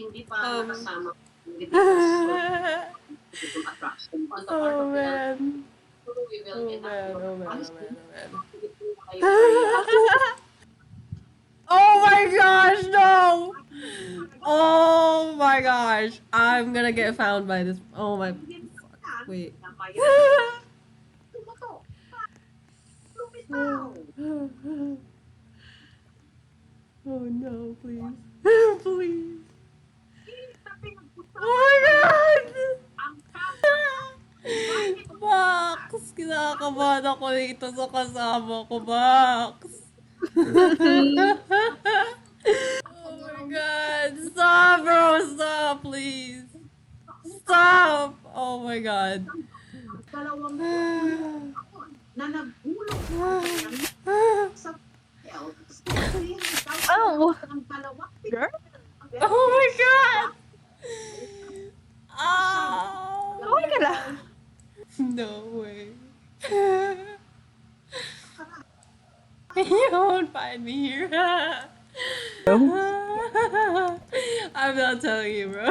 hindi pa nakasama. Oh man. Oh my gosh, no! Oh my gosh. I'm gonna get found by this. Oh my. Fuck. Wait. Oh no, please. Please. Oh my god! Max! Kinakabahan ako dito sa kasama ko, Max! Oh my god! Stop, bro! Stop, please! Stop! Oh my god. Na nagulong sa Oh! ang kalawak. Girl? Oh my god! Oh! Okay ka lang. No way. You won't find me here. I'm not telling you, bro.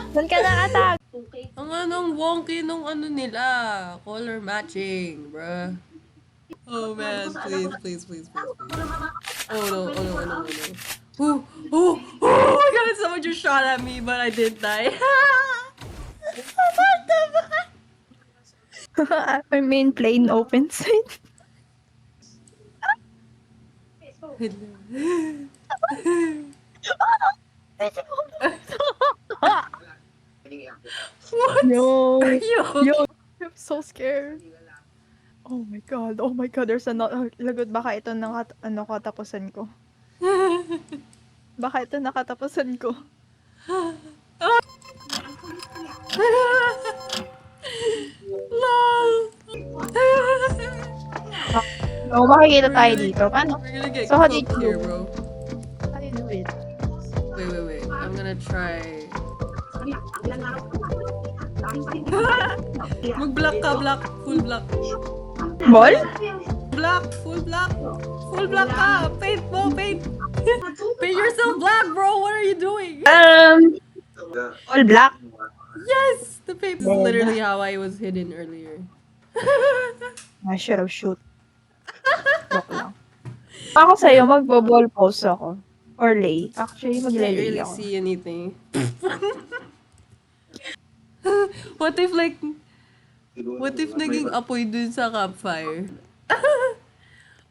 Saan ka nakatag? Ang anong wonky nung ano nila. Color matching, bro. Oh man, please, please, please, please, please. Oh no, oh no, oh no, oh no. Oh, oh, oh my god, someone just shot at me, but I didn't die. What the fuck? Our main plane open side. What? No. Yo. Yo. I'm so scared. Oh my god. Oh my god. There's another. Lagot, baka ito katapusan ko. Baka ito nakatapusan ko. LOL. No, makikita tayo dito. Paano? We're gonna get So, how did cooked you here, bro. How do you do it? Wait. I'm gonna try. Mag-block ka, block. Full block. Ball? Black, full black. Full black ka. Paint mo, paint. Paint yourself black, bro. What are you doing? All black? Yes! The paint is literally how I was hidden earlier. I should have shoot. Joke lang. Ako sa'yo, magbo-ball pose ako. Or lay. Actually, Can't maglelay really ako. see anything. What if naging apoy dun sa campfire?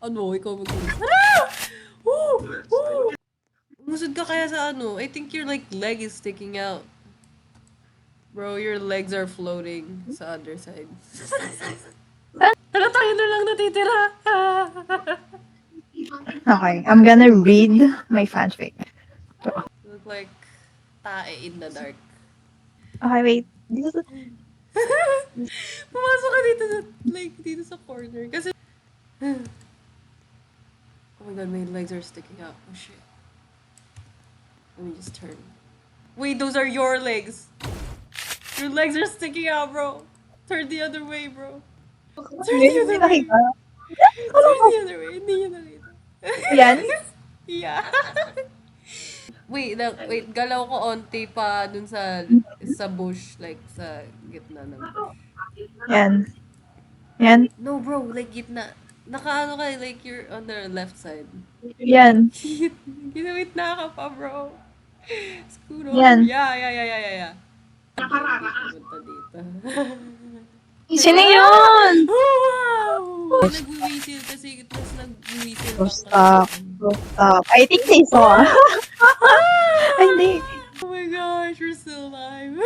Ano, ikaw mag-umusad. Woo! Woo! Umusad ka kaya sa ano? I think your leg is sticking out. Bro, your legs are floating sa other side. Ano, tayo na lang natitira. Okay, I'm gonna read my fanfic. You look like tae in the dark. Okay, wait. Pumasok ka dito sa corner. Kasi, oh my god, my legs are sticking out. Oh shit. Let me just turn. Wait, those are your legs. Your legs are sticking out, bro. Turn the other way, bro. Turn the other way. Nakita? Turn the other way. Hindi niya nakita. Yan? Yeah. Wait, galaw ko onti pa dun sa bush, like sa gitna ng bush. Yan. Yan? No, bro, like gitna. Nakaano ka, like you're on the left side. Yan. Ginawit na ka pa, bro. Scoot over. Yan. Yeah. Punta dito. Sino yun? Wow! Nag-whistle kasi tapos nag-whistle Oh, stop. Oh, stop. I think they saw. Ay, hindi. Oh my gosh, we're still alive.